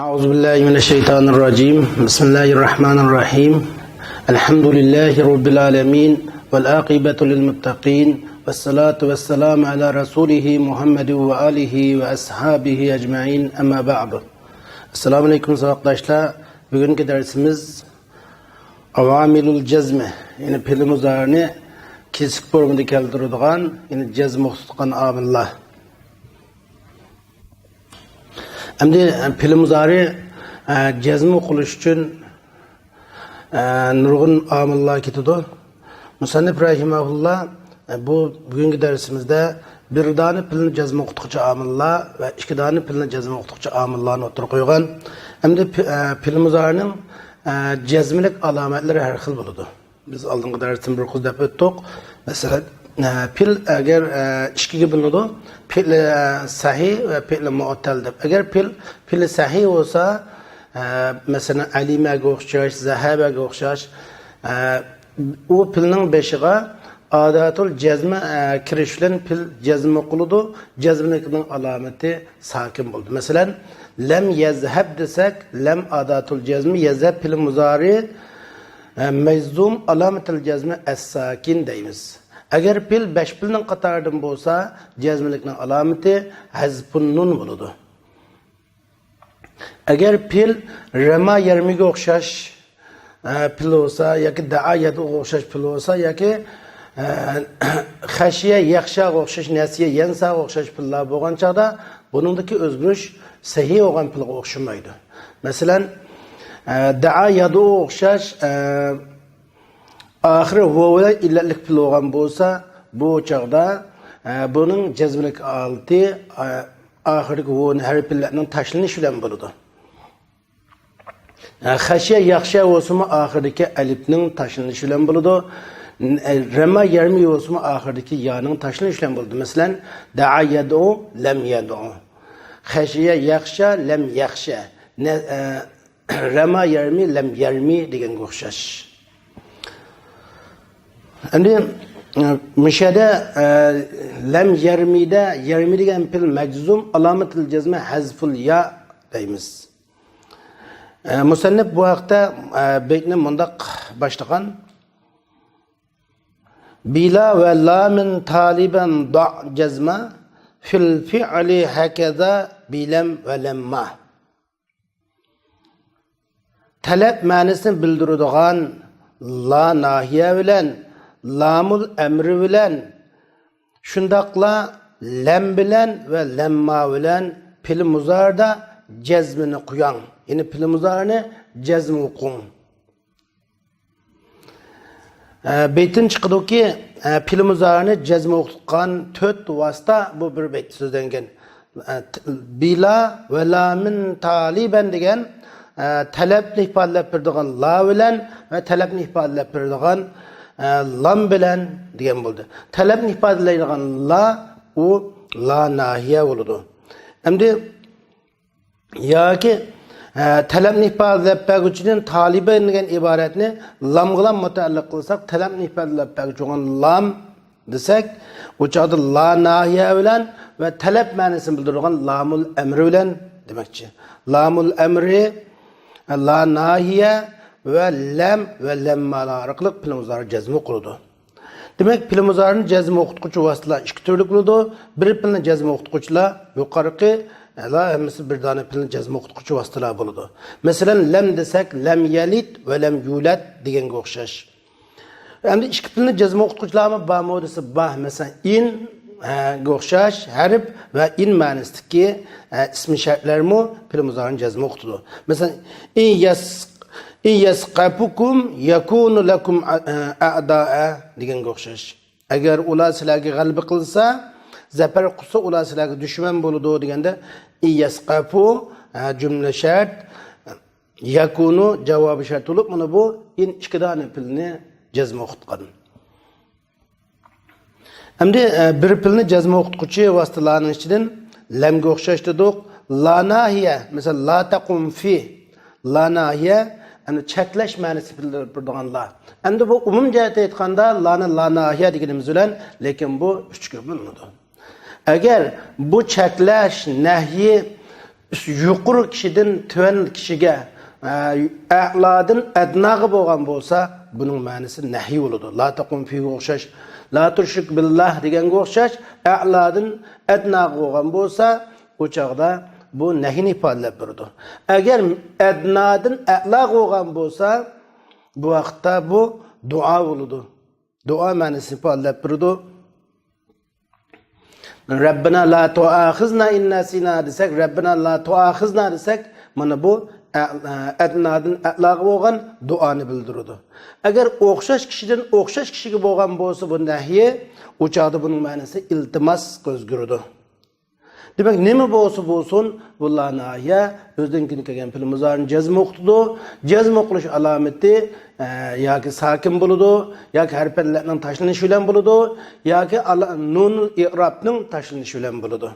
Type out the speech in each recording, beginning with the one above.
أعوذ بالله من الشيطان الرجيم بسم الله الرحمن الرحيم الحمد لله رب العالمين والعاقبة للمتقين والصلاة والسلام على رسوله محمد وآله وأصحابه أجمعين أما بعد السلام عليكم arkadaşlar. Bugünkü dersimiz Avamilul Cezme yani pil muzarını kesik formunda keltiradigan yani cezme tutgan amillar. Endi pil muzari cezme qilish uchun nurg'un omillar ketadi. Musannif rahimahullah bu bugungi darsimizda bir dona pilni cezme o'qituvchi omillar va ikki dona pilni cezme o'qituvchi omillarni o'tirib qo'ygan. Endi pil muzarining cezmelik alomatlari har xil bo'ladi. Biz oldingi darsda bir qiz deb o'tdik. Masalan, pil agar ikkiga bo'linadi. Pil sahih va pil mu'tal deb. Agar pil sahih bo'lsa, masalan alimaga o'xshash, zahabaga o'xshash, u pilning beshiga adatul jazma kirish bilan pil jazma qiladi. Jazmlikning alomati sakin bo'ldi. Masalan, lam yazhab desak, lam adatul jazmi, yazhab pil muzari mezum alamatul jazmi as-sakin deymiz. Agar pil 5 pilning qatoridan bo'lsa, jazmlikning alomati hazfun nun bo'ladi. Agar pil rama yarmiga o'xshash pil bo'lsa yoki da'ayatga o'xshash pil bo'lsa yoki xashiya yaxshaga o'xshash, nasiya yansaga o'xshash pillar bo'lgan chaqda buningdagi o'zgarish sahih bo'lgan pilga o'xshamaydi. Masalan, da'ayatga o'xshash ahiri vovla illatlik pil bo'lgan bo'lsa, bu chaqda buning jazmlik olti ahirgi vovni harflarning tashlanishi bilan bo'ladi. Xashiya yaxsha bo'lsa-mu oxirdagi alifning tashlanishi bilan bo'ladi. Rama yarmi bo'lsa-mu oxirdagi yaning tashlanishi bilan bo'ladi. Masalan, da'a yad'u lam yad'u. Xashiya yaxsha lam yaxsha. Rama yarmi lam yarmi deganga o'xshash. Endi mishada lam yarmida yarmi degan pil majzum alomatul jazma hazful ya deymiz. Musannif bu haqda baytni mundaq boshlagan. Bila va lamin taliban da' jazma fil fi'li hakaza bilam va lamma. Talab ma'nosini bildiradigan la nahiya bilan lamul emri bilen, şundakla lem bilen ve lemma bilen pil muzarda cezmini kuyan. Yani pil muzarını cezmi okun. Beytin çıkıdı ki pil muzarını cezmi okukan töt vasıta bu bir beyt sözlengen. Bila ve lamin taliben degen talep ifade perdigan la bilen ve talep ifade perdigan lam bilen degan bo'ldi. Talabni ifodalaydigan la u la nahiya bo'ladi. Endi yoki talabni ifodalab berguchidan taliban degan iboratni lam bilan mutaalliq qilsak, talabni ifodalab berguchidan lam desak, u chaqda la nahiya bilan va talab ma'nosini bildiradigan lamul amri bilan demakchi. Lamul amri, la nahiya ve lem ve lemmalar arqılıq pil muzari cezmi qiladi. Demek pil muzarining cezmi o'qituvchi vositalar ikki turli bo'ladi. Bir pilni cezmi o'qituvchilar yuqorqi la hammasi bir dona pilni cezmi o'qituvchi vositalar bo'ladi. Masalan, lam desak, lam yalid ve lam yulad deganga o'xshash. Endi ikki pilni cezmi o'qituvchilarmi bormi desa, bor. Masalan, in ga o'xshash harf va in ma'nosidagi ismi shartlarmi pil muzarining cezmi o'qitadi. Masalan, in yasqapukum yakunu lakum a'da'a deganga o'xshash. Agar ular sizlarga g'alaba qilsa, zafar qilsa ular sizlarga dushman bo'ladi deganda yasqafu jumla shart, yakunu javobi shart bo'lib, mana bu in ikki dona pilni jazm o'qitgan. Endi bir pilni jazm o'qituvchi vositalarning ichidan lamga o'xshash dedik. La nahiya, masalan, la taqum fi. La nahiya yani çeklaş ma'nosi bildiradiganlar. Endi bu umum jihatda aytganda la nahiya deganimiz bilan, lekin bu 3 ga bo'linadi. Agar bu cheklash nahyi yuqori kishidan tuvan kishiga a'lodan adnaga bo'lgan bo'lsa, buning ma'nosi nahiy bo'ladi. La taqum fihi o'xshash, la tushrik billah deganga o'xshash, a'lodan adnaga bo'lgan bo'lsa, o chaqda bu nahiyni ifodalab turadi. Agar adnadan a'lo bo'lgan bo'lsa, bu vaqtda bu duo bo'ladi. Duo ma'nosini ifodalab turadi. Rabbina la tu'akhizna in nasina desek, Rabbina la tu'akhizna desek, mana bu adnadan a'loga bo'lgan duoni bildiradi. Agar o'xshash kishidan o'xshash kishiga bo'lgan bo'lsa, bu nahiy, o chaqda buning ma'nosi iltimos o'zgaradi. Demek nima bo'lsa bo'lsin, bularni aya o'zidan kelgan fil muzorni jazm o'qitdi. Jazm o'qilish alomati yoki sakin bo'ladi, yoki harflarning tashlanishi bilan bo'ladi, yoki nun i'robning tashlanishi bilan bo'ladi.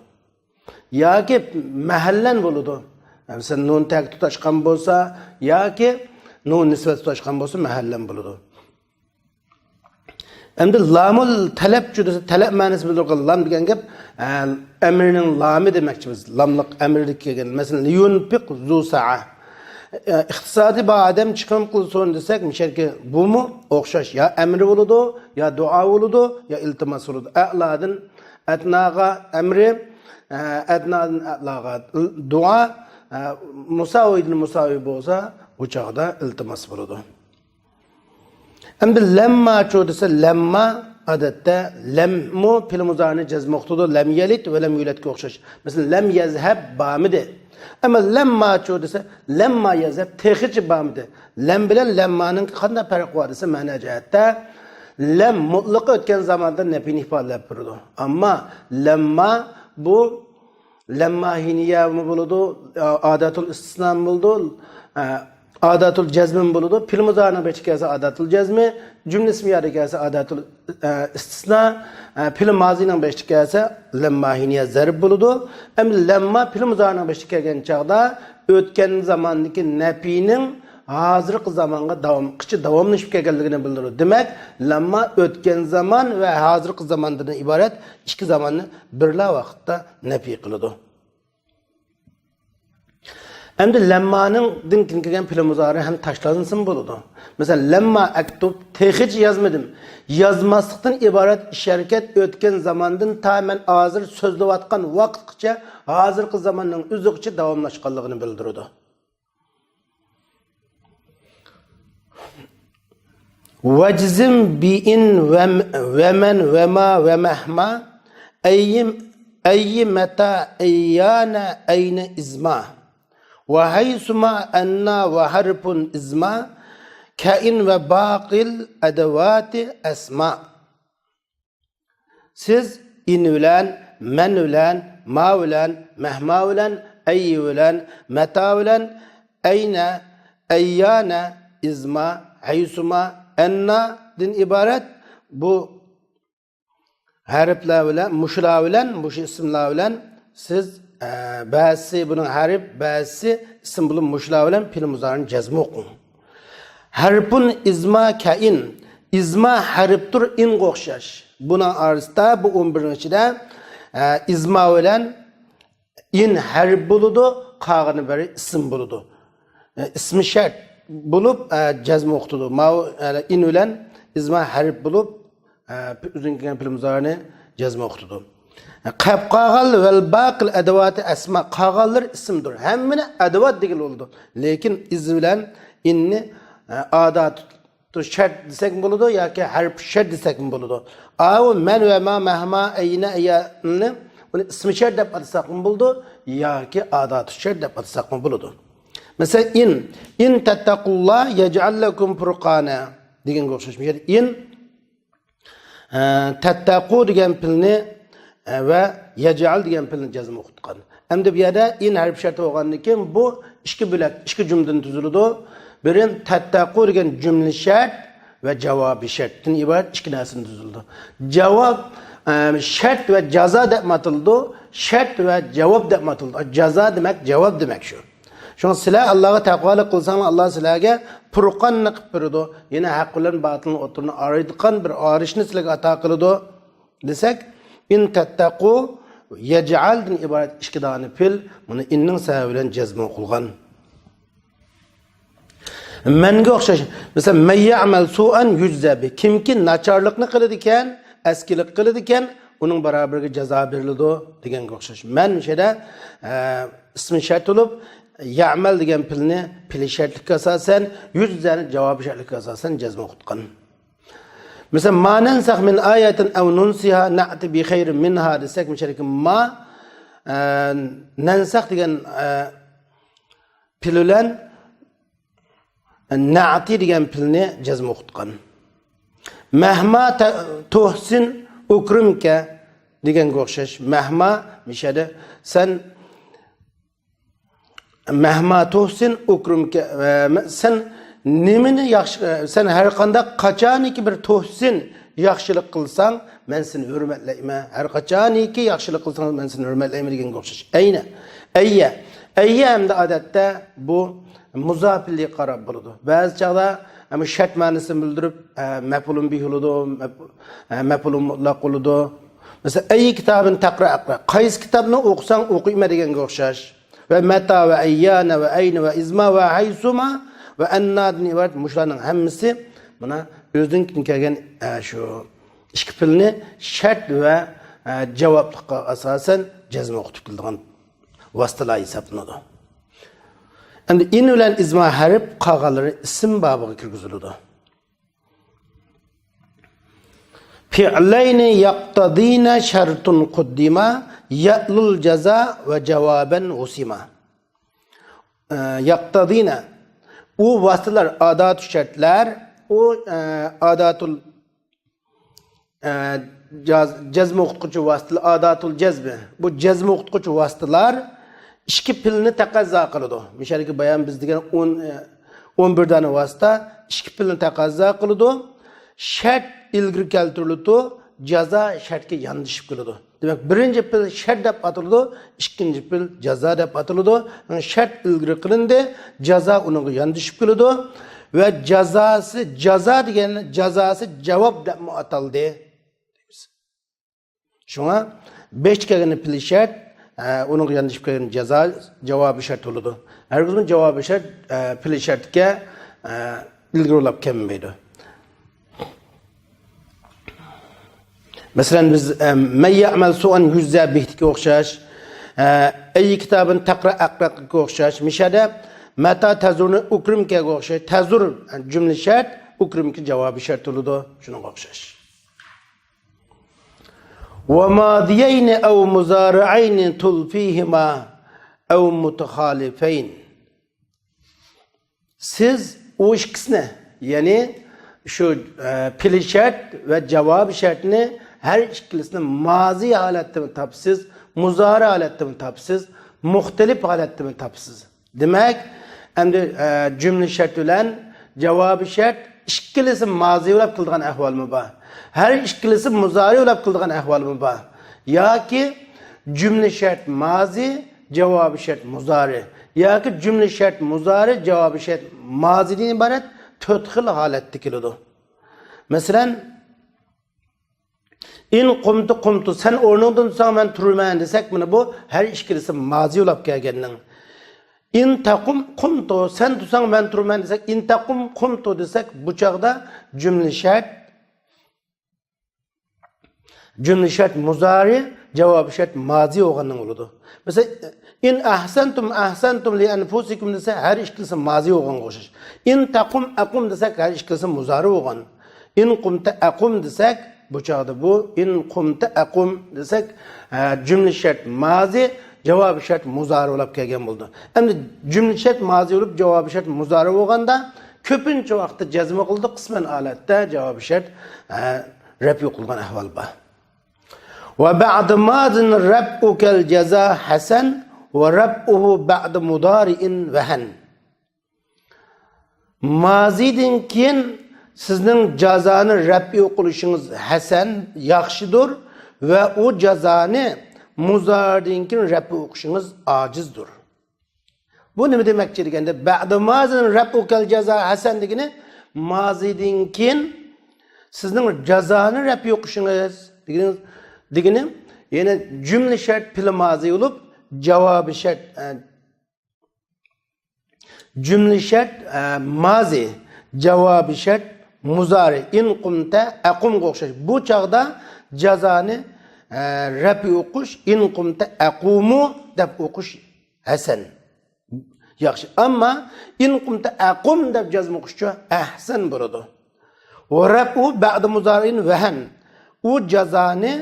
Yoki mahallan bo'ladi. Masalan nun tag tutashgan bo'lsa, yoki nun nisbat tutashgan bo'lsa mahallan bo'ladi. Endi lamul talab juda talab ma'nosi bildirgan lam degan gap emrinin lami demakchimiz. Lamliq emrlik kelgan. Masalan yunfiq zu sa'a. İqtisadi ba adam chiqim qilsin desak, mishalki bu mu o'xshash ya emri bo'ladi, ya duo bo'ladi, ya iltimos bo'ladi. A'ladan atnaga emri, adnadan a'laga duo musawi bo'lsa, bu chaqda iltimos bo'ladi. Endi lamma çoğdasa lamma adatta lammu fil muzarni jazm uqtudu lam yalid ve lam yulad o'xshash. Mesela lam yazhab bamidi. Ama lamma çoğdasa lamma yazhab tehiç bamidi. Lam bilan lammaning qanday farqi bor desa ma'no jihatda lam mutlaq o'tgan zamonda nafini ifodalab turadi. Ammo lamma bu lamma hiniya bo'ladi, adatul istisna bo'ladi. Adatul cezmin buludu. Fil muzarına beşikası adatul cezmi, cümle ismiyarı kası adatul istisna, fil mazinin beşikası lemma hiniye zarb buludu. Hem lemma fil muzarına beşikası çağda ötken zamandaki nepinin hazırlık zamanına davamlaşıp geldiğini bildirir. Demek lemma ötken zaman ve hazırlık zamanından ibaret iki zamanını birla vakitte nefi kılıdı. Hem de lemmanın dinkin kelgan fil muzari hem taşlansın buludu. Mesela lemma aktub tehiç yazmadım. Yazmaslıktan ibaret şirket ötken zamandan tamamen hazır sözlüvatkan vakitçe hazırki zamanın üzükçe davamlaşkanlığını bildirirdi. Vecizim bi'in ve men ve ma ve mehma eyyi meta eyyana eyne izma. وحيثما أن وحرف إزما كائن وباقي الأدوات أسماء. Siz in ulan, men ulan, ma ulan, mehma ulan, ey ulan, meta ulan, eyne, eyyana, izma, haysuma, enna din ibaret bu harfler ulan, muşla ulan, muş isimler ulan siz ba'si bunun harf ba'si isim bulun muşla bilan fil muzarni jazm o'qing. Harfun izma kain. İzma harftur in o'xshash. Buna orasida bu 11-chida izma bilan in harf bo'ladi, qolgani biri ism bo'ladi. İsmi shart bo'lib jazm o'qitadi. Ma in bilan izma harf bo'lib uzun kelgan fil muzarni jazm o'qitadi. Qavqagal vel baqil edevatı esma. Qagallar isimdir. Hemmine edevat değil oldu. Lekin iz bilen inni adat şart desek mi buludu ya ki harf şart desek mi buludu. Avu men ve ma mehma eyne eyyanını bunu ismi şart dep atsak mı buldu ya ki adat şart dep atsak mı buludu. Mesela in tettakullah yec'al lekum furqana degan o'xshashmi. In tettaqu degan pilni ve yec'al degan pilni jazm o'qitgan. Endi bu yerda in harf shart bo'lgandan keyin bu ikki jumladan tuziladi. Birin tattaqu degan jumla shart ve javobi shartdan iborat ikki narsadan tuziladi. Javob shart ve jazo deb ataldi, shart ve javob deb ataldi. Jazo demak javob demak shu. Şun sizlar Allah'a taqvolik qilsanlar Allah sizlarga furqonni qilib beradi. Yana haq bilan batilni o'rtasini ayiradigan bir orishni sizlarga ato qiladi desak in tattaqu yec'aldan ibaret ikki dana fil buni inning sababi bilan jazm qilgan. Menge o'xshash. Mesela men ya'mal su'an yujza bi. Kimki nacharlikni qiladi ekan, askilik qiladi ekan, uning barobarga jazo beriladi deganga o'xshash. Men sheda ismi shart bo'lib, ya'mal degan pilni pil shartlikka asosan, yujzani javobi shartlikka asosan jazm qilgan. Mesela ma nansakh min ayatin aw nunsiha na'ti bi khayrin minha desak mishalki ma nansakh degan pil bilan na'ti degan pilni jazm qilgan. Mahma tuhsin ukrimka deganga o'xshash. Mahma mishada sen mahma tuhsin ukrimka sen nimani yaxshi sen har qanday qachoniki bir tuhsin yaxshilik qilsang men seni hurmatlayman. Har qachoniki yaxshilik qilsang men seni hurmatlayman deganga o'xshash. Ayya hamda odatda bu muzafilli qarab bo'ladi. Ba'zi chaqda ama shart ma'nosini bildirib maf'ulun bihi bo'ladi, maf'ulun mutlaq bo'ladi. Mesela ay kitabın taqra aqra. Qaysi kitobni o'qisang o'qiyma deganga o'xshash. Va mata va ayyana va ayna va izma va haysuma va annadni ibarat mushlarning hammasi mana o'zining kelgan shu ikki filni shart va javoblikqa asosan jazm o'qitib kelgan vositalar hisoblanadi. Endi in bilan izma harf qolganlari ism bobiga kirgiziladi. Fi'layni yaqtadina shartun quddima ya'lul jaza ve cevaben usima. Yaqtadina o vasıtalar, adat-ı şartlar, o adatul cezm o'qituvchi vasıtalar, adatul cezbi. Bu cezm o'qituvchi vasıtalar ikki pilni taqozo qiladi. Mishalki bayon biz degan 11 dona vasita ikki pilni taqozo qiladi. Shart ilgari keltiriladi, jazo shartga yondashib keladi. Demak, birinchi pil shart deb ataladi, ikkinchi pil jazo deb ataladi. Shart ilgari qilindi, jazo uninga yondashib keladi va jazo degan jazosi javob deb ataldi. Shunga 5 kelgan pil shart, uninga yondashib kelgan jazo javobi shart bo'ladi. Hargizmi javobi shart pil shartga ilgari olib kelmaydi. Mesela biz men ya'mal su'an yujza bihiga o'xshash, ay kitabın taqra aqraga o'xshash, mishada mata tazurni ukrimga o'xshash, tazur jumla shart, ukrimga javobi shart bo'ladi, shunga o'xshash. Wa madiyayn aw muzari'ayn tulfihima aw mutakhalifayn. Siz o ikkisini, ya'ni şu pil shart ve javob shartni her ikkilisini mazi halatda mı tapsiz, muzari halatda mı tapsiz, muhtelif halatda mı tapsiz. Demek, endi cümle şart bilen cevabı şart ikkilisi mazi olab qildigan ahvol mı var? Her ikkilisi muzari olab qildigan ahvol mı var? Ya ki cümle şart mazi, cevabı şart muzari. Ya ki cümle şart muzari, cevabı şart maziden ibaret 4 xil halatda keladi. Mesela in qumtu sen o'rningdan tursang men turman desak, mana bu her ikkilisi mazi olab kelganning. In taqum qumtu sen tursang men turman desak, in taqum qumtu desak, bu chaqda cümle şart muzari, javob shart mazi bo'lganning bo'ladi. Mesela in ahsantum li anfusikum desa her ikkilisi mazi bo'lganga o'xshash. In taqum aqum desak her ikkilisi muzari bo'lgan. In qumta aqum desak bu çağda bu in qumta aqum desek cümle şart mazi, javob shart muzari bo'lib kelgan bo'ldi. Endi cümle shart mazi bo'lib javob shart muzari bo'lganda ko'pincha vaqtda jazm qildi, qisman holatda javob shart raf'i qilgan ahvol bor. Wa ba'd madin rab'ukal jaza hasan wa rab'uhu ba'd mudari'in vahan. Mazidin keyin sizning jazoni raf'i o'qilishingiz hasan, yaxshidir va u jazoni muzaridan keyin raf'i o'qishingiz ojizdir. Bu nima demakchi deganda, ba'da mazin raf'ukal jaza hasan degani mazidan keyin sizning jazoni raf'i o'qishingiz degani Yine cümle şart pili mazi olup cevabı şart cümle şart mazi cevabı şart muzari in kumte akum qo'xshash. Bu chaqda jazoni rafi o'qish in kumte aqumu deb o'qish hasan. Yaxshi. Ammo in kumte aqum deb jazm o'qishcha ahsan bo'ladi. Va rafu ba'da muzari'in vahan. U jazoni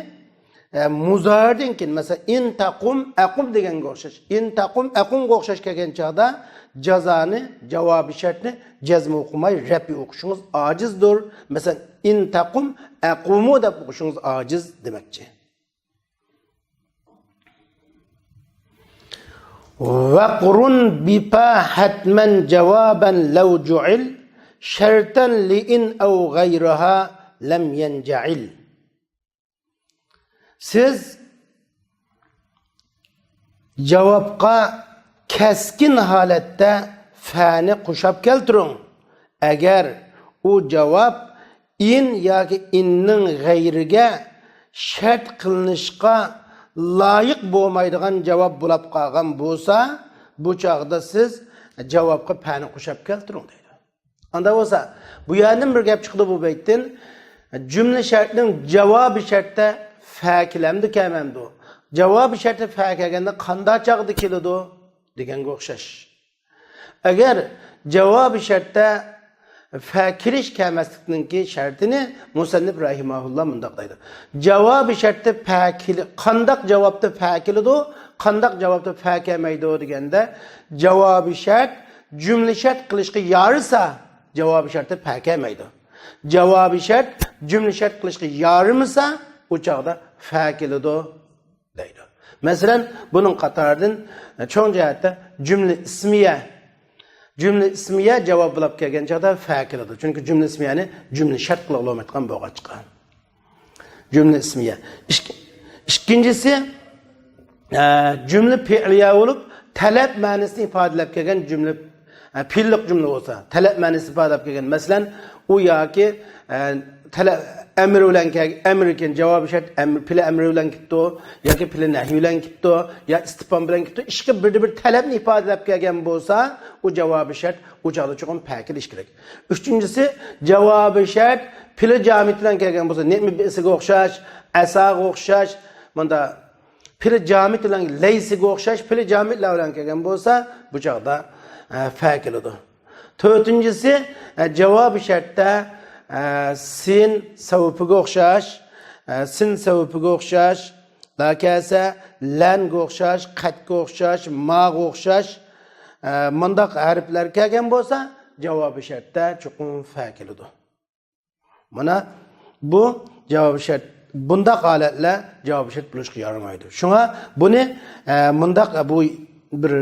muzari'dan keyin mesela in taqum aqum deganga o'xshash. In taqum aqumga o'xshash kelgan chaqda jazani javobi shartni jazm o'qimay rafi o'qishingiz ojizdir. Mesela in taqum aqumu deb o'qishingiz ojiz demakchi. Ve qurun bipa hatman javaban law ju'il shartan li in aw ghayraha lam yanja'il. Siz cevapqa keskin halatda fa'ni qo'shib keltiring. Agar u javob in yoki inning g'ayriga shart qilinishga loyiq bo'lmaydigan javob bo'lib qolgan bo'lsa, bu chaqda siz javobga fa'ni qo'shib keltiring deydi. Anda bo'lsa, bu yerdan bir gap chiqdi bu baytdan. Jumla shartning javobi shartda fa kelamdi kelmamdi. Javobi sharti fa kelganda qanday chaqda keladi deganga o'xshash. Agar javobi shartda fa kirish kelmaslikninki shartini musannif rahimahulloh mundoq deydi. Javobi shartda fa qandaq javobda fa keladi, qandaq javobda fa kelmaydi deganda javobi shart jumla shart qilishga yorisa javobi shartda fa kelmaydi. Javobi shart jumla shart qilishga yorimasa u chaqda fa keladi deydi. Masalan, bunun qatoridan cho'ng jihatda jumla ismiya javob bo'lib kelgan chaqda fa keladi. Chunki jumla ismiyani jumla shart qilib olmayotgan bo'lgan chiqqan. Jumla ismiya. Ikkinchisi jumla fi'liya bo'lib talab ma'nosini ifodalab kelgan jumla fe'llik jumla bo'lsa, talab ma'nosini ifodalab kelgan. Masalan, u yoki talab emir bilan emir ekan javobi shart pili emir bilan ketdi yoki pili nahy bilan ketdi ya istifhom bilan ketdi. Ishga bir talabni ifodalab kelgan bo'lsa, u javobi shart u chaqda cho'qim fa kelish kerak. Uchinchisi javobi shart pili jamid bilan kelgan bo'lsa, ne'mi bisiga o'xshash, asaga o'xshash, bunda pili jamid bilan laysiga o'xshash, pili jamid bilan kelgan bo'lsa, bu chaqda fa keladi. To'rtinchisi javobi shartda sin savupiga o'xshash, sin savupiga o'xshash, lakasa langa o'xshash, qatga o'xshash, ma'ga o'xshash mundaq harflar kelgan bo'lsa, javobi shartda chuqur fa keladi. Mana bu javobi shart. Bundaq holatlar javobi shart bo'lishga yaramaydi. Shunga buni mundaq bu bir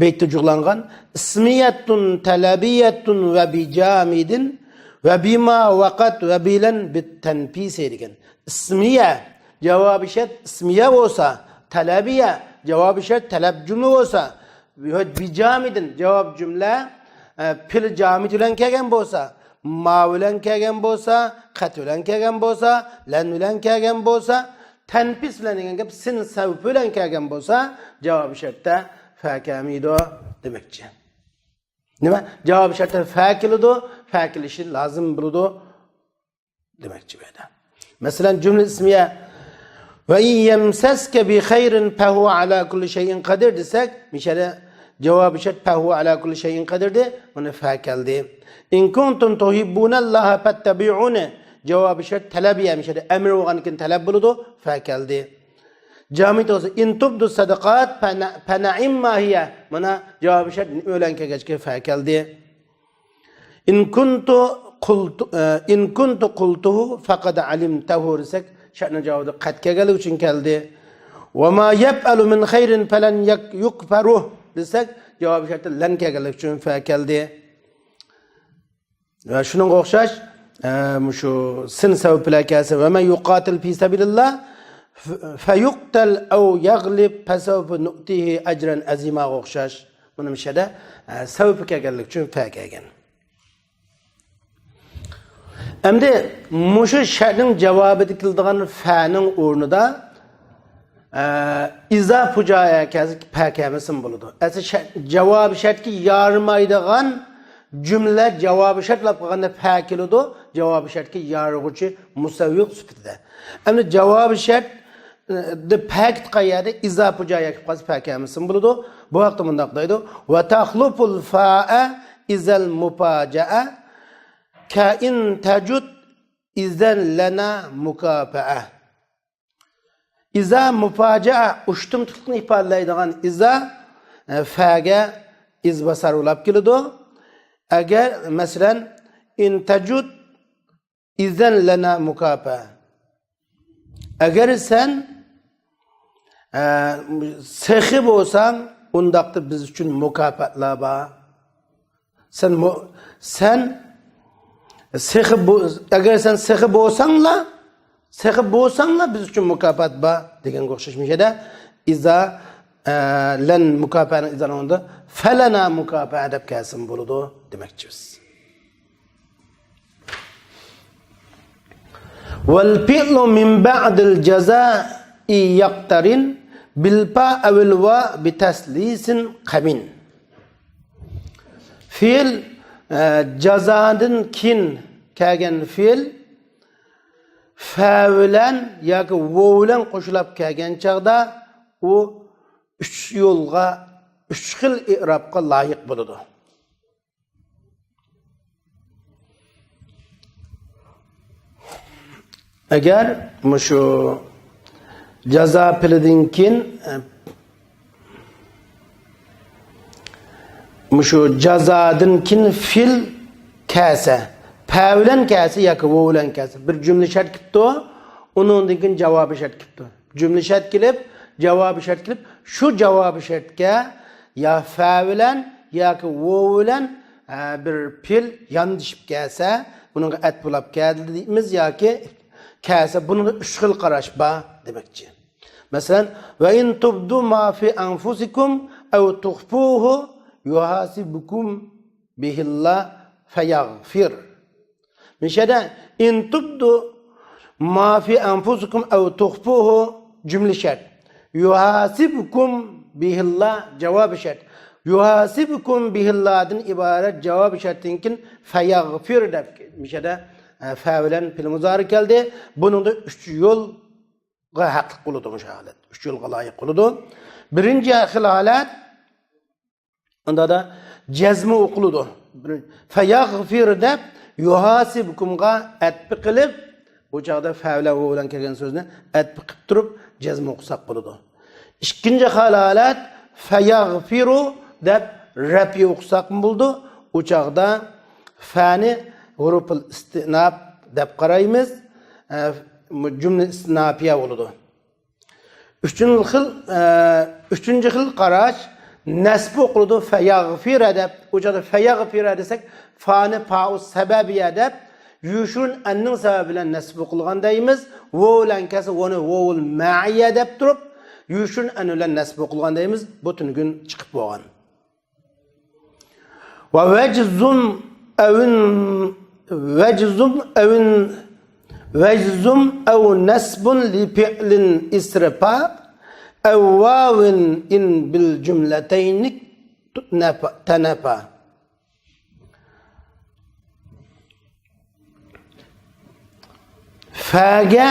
beytda jug'langan ismiyatun talabiyatun va bijamidin ve bima vakat ve bilen bit tenfis edigen. İsmiye cevabı şart ismiye olsa, talabiye cevabı şart talab cümle olsa, bi camidin cevap cümle pil camid bilen kelgan bo'lsa, ma bilen kelgan bo'lsa, qat bilen kelgan bo'lsa, lan bilen kelgan bo'lsa, tenfis bilen degan gap sin savb bilen kelgan bo'lsa, cevabı şartda fa kamido demekçi. Nima? Cevabı şartda fa keladi. Fa kelishi lazım bo'ladi demakchi bu yerda. Masalan, jumla ismiya va in yamsaska bi khayrin fa huwa ala kulli shay'in qadir desak, mishada javobi shart fa huwa ala kulli shay'in qadir de, buni fa keldi. In kuntum tuhibbunallaha fattabi'uni javobi shart talabiya, mishada amr bo'lgankin talab bo'ladi, fa keldi. Jamid olsa in tubdu sadaqat fa na'imma hiya, mana javobi shart o'lan kelgachga fa keldi. In kuntu qultuhu faqad alimtahu desak, sha'ni javobda qad kelgani uchun keldi. Va ma yaf'alu min khayrin falan yukfaru desak, javob sharti lan kelgani uchun fa keldi. Va shunga o'xshash shu sin sabab bilan kelsa va man yuqatil fi sabilillah fayuqtal aw yaghlib fasawfa nu'tihi ajran azima o'xshash. Buni mishada sabab kelganlik uchun fa kelgan. Endi mushu shartning javobida keladigan fa'ning o'rnida İza pucaya kazı pekemisin buludu. Cevabı şart ki yarmaydıgan cümle cevabı şart laf qaganda pekilidu. Cevabı şart ki yargıcı musavviq süpütüde. Ama cevabı şart de pekt qayada iza pucaya kazı pekemisin buludu. Bu haqda mundaqdaydı. Ve tahluful fa'a izal mupaca'a kain tecud izan lana mukafa'a. İza mufaca'a uçtumtukni ifadelaydigan iza fa'ga iz basar ulab kelidu. Agar masalan in tajud izan lana mukafa'a. Agar sen sehi bo'lsang undaqda biz uchun mukofotlar bor. Sen agar sen sehi bo'lsanglar biz uchun mukofot bor degan o'xshashmishada iza lan mukofotni izalanda falana mukofot deb kelsin bo'ladi demoqchimiz. Wal fi'lu min ba'dil jazaa'i yaqtarin bil fa awil wa bi taslisin qamin. Fi'l jazadan kin kelgan fi'l fa bilan yoki vo bilan qo'shilib kelgan chaqda u 3 yo'lga 3 xil i'robga loyiq bo'ladi. Agar mushu jazo pilidan keyin mushu jazodan keyin fil kelsa, fa bilan kelsa yoki vo bilan kelsa bir jumla shart kelibdi, undan keyin javobi shart kelibdi. Jumla shart kelib, javobi shart kelib, shu javobi shartga ya fa bilan yoki vo bilan bir fil yondishib kelsa, bunga at bo'lib keldi deymiz yoki kelsa bunun 3 xil qarash bor demakchi. Masalan, va in tubdu ma fi anfusikum aw tukhfuhu yuhasibukum bihillah fayaghfir. Mishada in tubdu ma fi anfusikum aw tukhfuhu cümle şart. Yuhasibukum bihillah cevabı şart. Yuhasibukum bihillah'dan ibaret cevabı şartınkin fayaghfir deb mishada fa bilan fil muzari keldi. Bunun da 3 yo'lga haqliq bo'ladi bu holat. 3 yo'lga loyiq bo'ladi. Birinchi xil holat unda da jazmi o'qiladi. Fayaghfir deb yuhasibukumga atbi qilib bu chaqda fa bilan kelgan so'zni atbi qilib turib jazmi o'qisak bo'ladi. İkinci holat fayaghfiru deb rafi o'qisak bo'ldi. U chaqda fa'ni huruful istinab deb qaraymiz. Cümle istinafiya bo'ladi. Üçüncü xil qarash nasb o'qiladi fayaghfira deb. U chaqda fayaghfira desak fa'ni fa'u sababiya deb yushun anning sababi bilan nasb o'qilgan deymiz. Vo bilan kelsa uni vovul ma'iya deb turib yushun anulan nasb o'qilgan deymiz. Butun gün chiqib bo'lgan. Va vajzum aw nasbun li fi'lin isrifa aw wawin in bil cümletayn tanafa. Fa'ga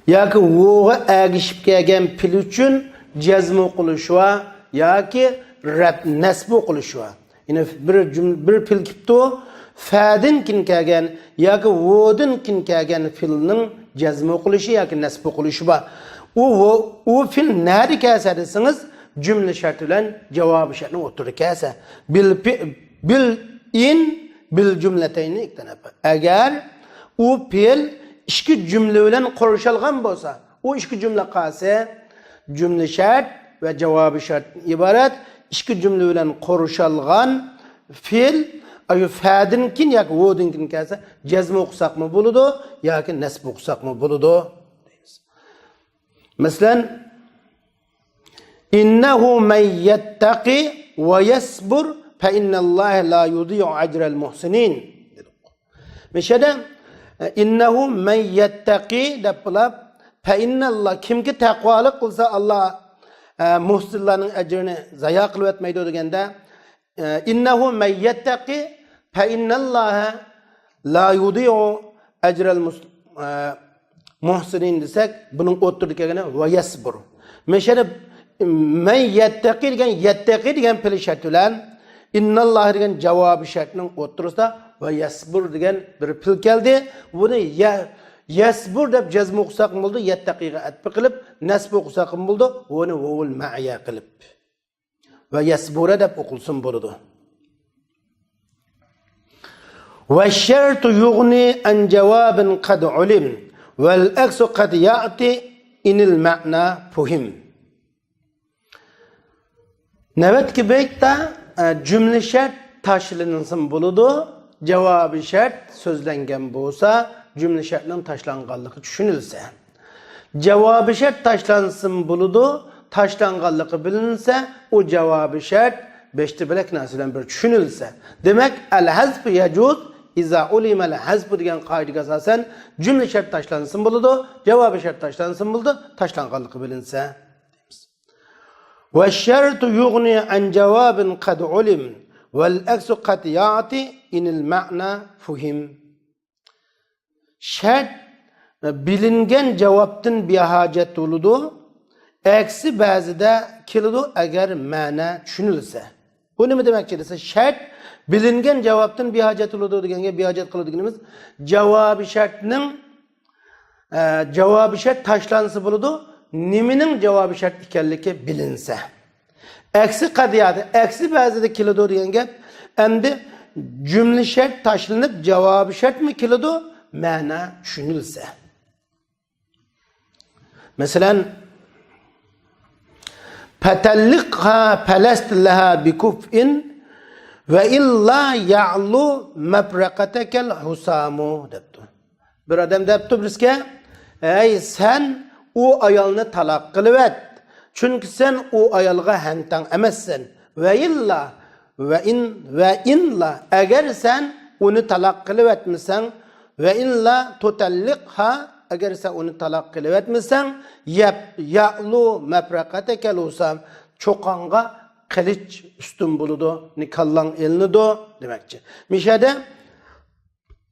yoki vo'ga agishib kelgan fil uchun jazm o'qilishi yoki nasb o'qilishi. Yine bir fil kipto fa'dan kin kelgan yoki vo'dan kin kelgan filning jazm o'qilishi yoki nasb o'qilishi bor. U fil nari kelsa desangiz cümle shart bilan javobi shartni o'tirib kelsa bil jumlatayn iktanafa. Agar u fil ikki cümle bilan qurishilgan bo'lsa, u ikki cümle qolsa cümle shart va javobi shart iborat ikki cümle bilan qurishilgan fil ayu fa'dan kin yoki vo'dan kin kelsa jazm o'qisaqmi bo'ladi yoki nasb o'qisaqmi bo'ladi deymiz. Masalan innahu man yattaqi va yasbur fa innalloha la yudi'u ajral muhsinin. Mishada innahu man yattaqi deb bilib Fe innallah kimki takvalık kılsa Allah muhsinlerin ecrini zaya kılıp etmeydi degende innehu men yettaki fe innallâhe la yudi'u ecrel muhsinin desek bunun oturduk egene ve yesbur. Meşere men yettaki degen pili şertülen innallâhe degen cevabı şertinin oturursa ve yesbur degen bir pil geldi. Bunu yesbur deb cezm okusak buldu, yettaqiga atbi qilib, nasb okusak buldu, onu vovul ma'ya qilib. Ve yesbura deb okulsun buludu. Ve şertu yughni an cevabin qad ulim vel aksu qad ya'ti inil ma'na fuhim. Nevet ki beytta cümle şert taşlanınsın buludu, cevabı şert sözlengen bolsa cümle şertinin taşlanganlığı düşünülse, cevabı şert taşlansın buludu, taşlanganlığı bilinse, o cevabı şert beşti bilek nasilen bir düşünülse. Demek el-hazb yecud, iza ulimel hazb diyen kaydı asasen cümle şert taşlansın buludu, cevabı şert taşlansın buludu, taşlanganlığı bilinse. Ve şertu yughni an cevabin kad ulim vel aksu kad ya'ti inil ma'na fuhim. Şert bilingen cevaptın bir hacet oludu. Eksi bazıda kilidu eğer mana düşünülse. Bu ne demek ki? Şert bilingen cevaptın bir hacet oludu degenge bir hacet kılıdığımız cevabı şertinin cevabı şert taşlansı buludu. Niminin cevabı şert ikenliki bilinse. Eksi kadiyatı, eksi bazıda kilidu degenge emdi cümle şert taşlanıp cevabı şert mi kilidu? Mana düşünülse. Mesela petellikha pelest leha bikuf'in ve illa ya'lu meprakatekel husamu deptu. Bir adam deptu bizge ey sen o ayalını talak kılıvet. Çünkü sen o ayalga hemtan emezsen. Ve illa ve inla eğer sen onu talak kılıvetmişsen ve illa tutallikha eğer sen onu talak kılıvetmişsen ya'lu meprakatekel husam çokanga kılıç üstün buludu, nikallan elini do demekçi. Mişede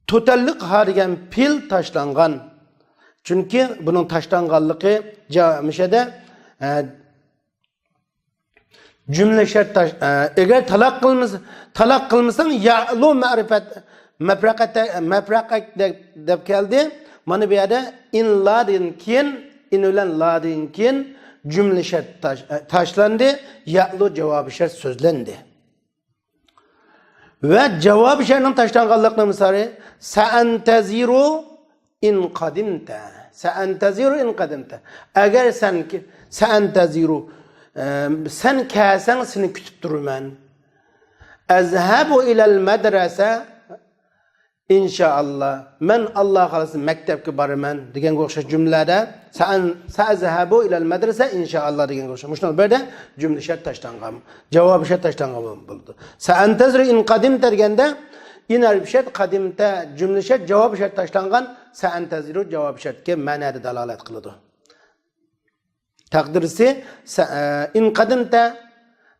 tutallikha degen pil taşlangan. Çünkü bunun taşlanganlığı mişede cümle şert eğer talak kılmışsan ya'lu meprakat deb geldi. Mana bu yerda in ladinkin inulan ladinkin cümle şert taşlandı. Ya'lu cevabı şert sözlendi. Ve cevabı şertin taşlanganlıqni misali sa'antaziru in qadimta. Sa'antaziru in qadimta. Eğer sen ki sa'antaziru sen kesen seni kütüp durman. Ezhebu ilal medrese inşallah. Men Allah halasın mektepke barman degen go'xshash cümlede sa'ezhebu ilal medrese inşallah degen go'xshash. Muşnal berde cümle şart taşlangan. Cevabı şart taşlangan buldu. Sa'antaziru in qadimta degende in şart qadimta cümle şart cevabı şart taşlangan. Sa'antaziru cevabı şartga ma'nada dalolat qiladi. Takdirisi in qadimta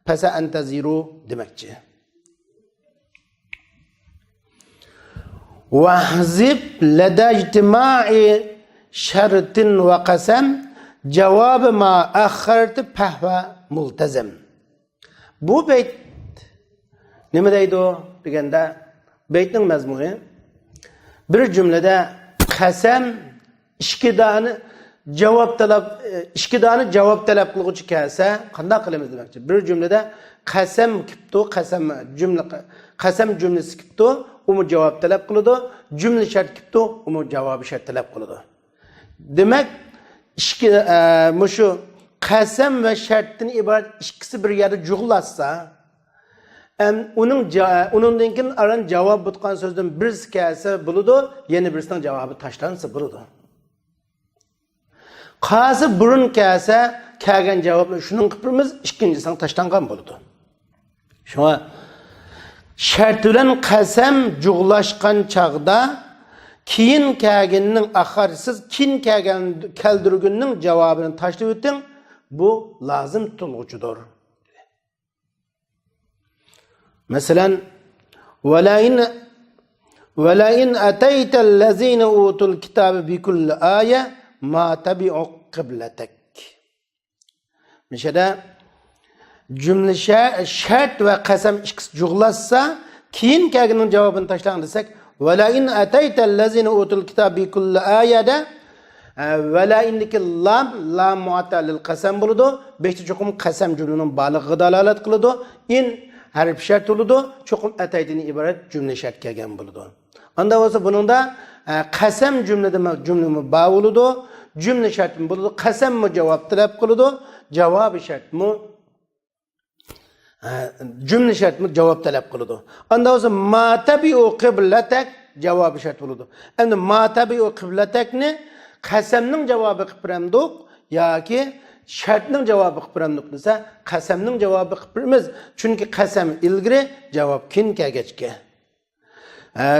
fasa'antaziru demekçi. Vahzib leda ictimai şertin ve kasem cevabı ma akharti pehve multazem. Bu beyt ne deydi o? Degende beytin mezmunu bir cümlede kasem işkidani cevap talep kılgıcı kelse qanday qilamiz demekçi. Bir cümlede kasem kiptu kasem cümlesi kiptu umu cevap talep kılıdı. Cümle şart kiptu umu cevabı şart talep kılıdı. Demek şu kasem ve şartın ibaret ikisi bir yerde cugulasa onundan aran cevap butkan sözden birisi kelse buludu, yeni birisinin cevabı taşlansa buludu. Qası burun kelse kelgen cevabı şunun kıprımız ikincisinin taşlangan buludu. Şuna şart bilen kasem cuglaşkan çağda keyin kelgenning axarsiz kin keldirgunning javobini tashlab o'ting. Bu lazım tutulguchudur. Masalan, وَلَا إِنْ أَتَيْتَ الَّذ۪ينَ اُوتُوا الْكِتَابِ بِكُلِّ آيَةٍ مَا تَبِعُوا قِبْلَتَكَ. Mesela cümle şart ve kasem ikisi cuglaşsa keyin kelgenin cevabını taşlayın desek وَلَا إِنْ أَتَيْتَ الَّذ۪ينَ اُوتُوا الْكِتَابِ بِكُلِّ آيَةٍ وَلَا إِنْدeki lam muatalil kasem buludu. Beşti çokum kasem cümlenin balığı dalalet kılıdı. İn harf şart buludu. Çokum ataytini ibaret cümle şart kelgen buludu. Anda olsa bunun da kasem cümlemi bağ buludu. Cümle şart mı buludu. Kasem mi cevap talep kılıdı. Cevabı şart mı cümle şart mı cevap talep kılıdı. Anda olsa ma tabi'u kıbletek cevabı şart buludu. Endi ma tabi'u kıbletek ne? Qasamning javobi qilib biramdik yoki shartning javobi qilib biramdik desa qasamning javobi qilib biramiz. Chunki qasam ilgari, javob keyin kelgachga.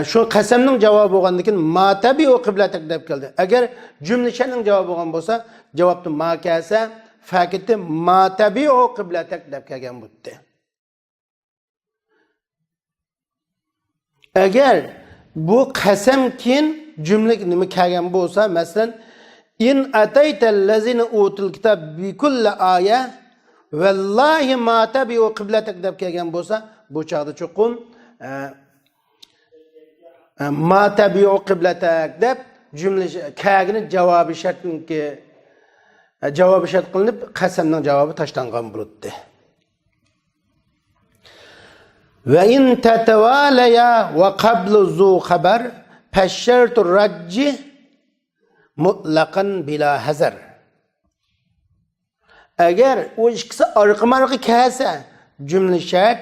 Shu qasamning javobi bo'lgandan keyin ma tabi'u qiblatak deb keldi. Agar jumla shartning javobi bo'lgan bo'lsa, javobni ma kelsa, faqatda ma tabi'u qiblatak deb kelgan bo'ldi. Agar bu qasam keyin cümle nima kelgan bo'lsa, masalan, in ataytallazina utul kitab bi kulli aya vallahi ma tabi'u qiblatak deb kelgan bo'lsa, bu chaqda cho'qim ma tabi'u qiblatak deb cümle kelgani javobi shartniki javobi shart qilinib, qasamning javobi tashlangan bo'ldi. Ve in tatavalaya ve qablu zu xabar Peşşertur racci mutlakan bila hazar. Eğer o ikisi arka kelse cümle şart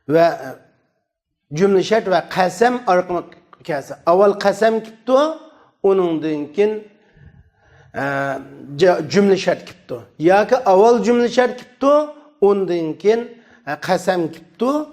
ve kasem arka kelse. Aval kasem kiptu, onun dinkin cümle şart kiptu. Ya ki aval cümle şart kiptu, onun dinkin kasem kiptu.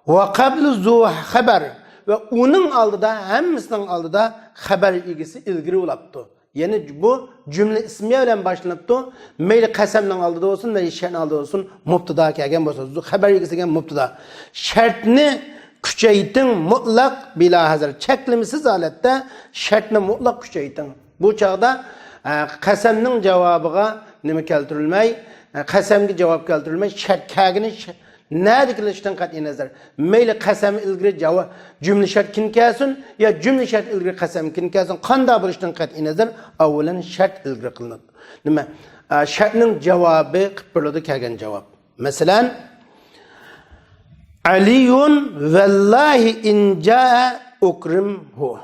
Ve qablu zu haber. Ve onun aldıda, hemmisinin aldıda haber ilgisi ilgiri olaptı. Yani bu cümle ismiye ile başlanıptı. Meyli kasemden aldıda olsun, meyli şertin aldıda olsun, mubtada kelgen olsa. Haber ilgisi kelgen mubtada. Şertini küçeytin mutlak bila hazır. Çeklimsiz halette şertini mutlak küçeytin. Bu çağda kasemnin cevabıga nime keltirilmey, kasemgi cevap keltirilmey, şert kelgini ne dikilişten kat'i nazar. Meyli kasam ilgiri cevap cümle şart kin kelsin ya cümle şart ilgiri kasam kin kelsin. Qanda buluştan kat'i nazar avvalan şart ilgiri kılınır. Nima? Şartning cevabı qıpırladı kelgen cevap. Mesela Aliyun vallahi in jaa ukrimhu.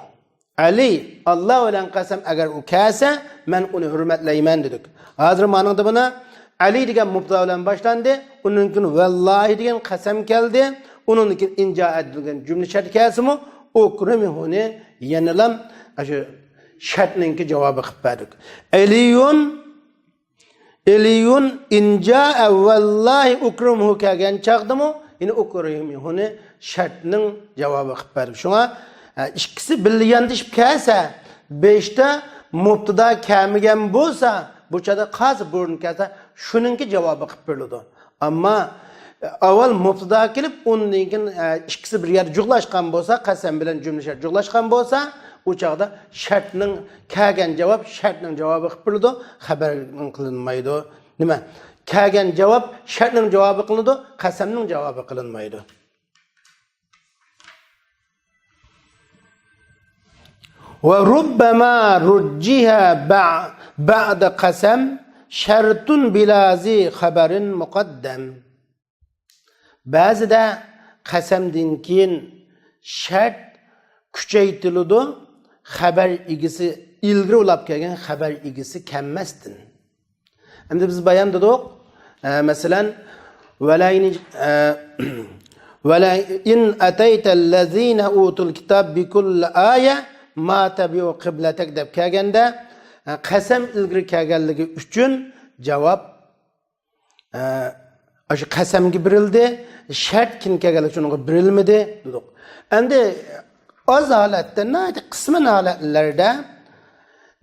Ali Allah olan kasam agar u kelsa men uni hurmatleyman dedik. Hazır manada buna Ali degan mubtada bilan başlandı. Onunkin vallahi degan qasam keldi. Onunkin inja edilgan cümle şart kelsimi ukrimhuni yanalam shu shartninki javobi qilib berdik. Eliyun inja vallahi ukrimhu kelgan chaqdimi? Yine ukrimhuni shartning javobi qilib berdik. Shunga ikkisi birga yandishib kelsa, 5ta mubtada kelmagan bo'lsa, bu çada qaz burun kelsa, şununki cevabı qilib beriladi. Amma avval mubtada kelib, undan keyin ikkisi bir yer jug'lashgan bo'lsa, qasam bilan jumla shart jug'lashgan bo'lsa, u chaqda shartning kelgan javob shartning javobi qilib beriladi, xabar qilinmaydi. Nima? Kelgan javob shartning javobi qilinadi, qasamning javobi qilinmaydi. Ve rubbama rujjiha ba'da qasam şartun bilazi haberin muqaddam. Bazıda qasamdan keyin shart kuchaytiriladi, xabar egisi ilgari ulab kelgan xabar egisi kammasdin. Endi biz bayon dedik, masalan wala in ataytallazina utul kitab bikulli aya ma tabi'u qiblatak deb kelganda qasam ilgari kelganligi uchun javob shu qasamga berildi, shart kim kelganligi uchun unga berilmadi dedik. Endi az holatda, qisman holatlarda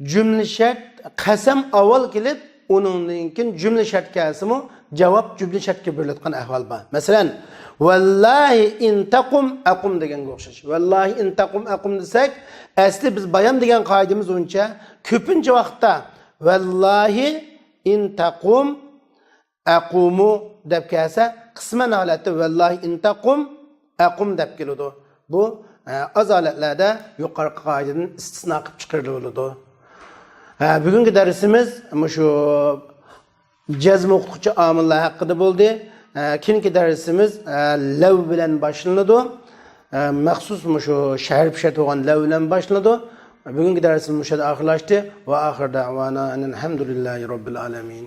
cümle şart qasam avval kelib, onundan keyin cümle şart kelsimi cevap cümle şartga berilayotgan ahvol bor. Masalan, vallahi in taqum aqum deganga o'xshash. Vallahi in taqum aqum desak, asli biz bayon degan qoidamiz bo'yicha ko'pincha vaqtda vallahi in taqum aqumu deb kelsa, qisman holatda vallahi in taqum aqum deb keladi. Bu az holatlarda yuqorqi qoidadan istisno qilib chiqariladi. Bugungi darsimiz shu jazm o'qituvchi omillar haqida bo'ldi. Keyingi darsimiz lav bilan boshlanadi. Maxsus shu sharh shart bo'lgan lav bilan boshlanadi. Bugungi darsimiz shu oxirlashdi va oxir da'vana alhamdulillahi robbil alamin.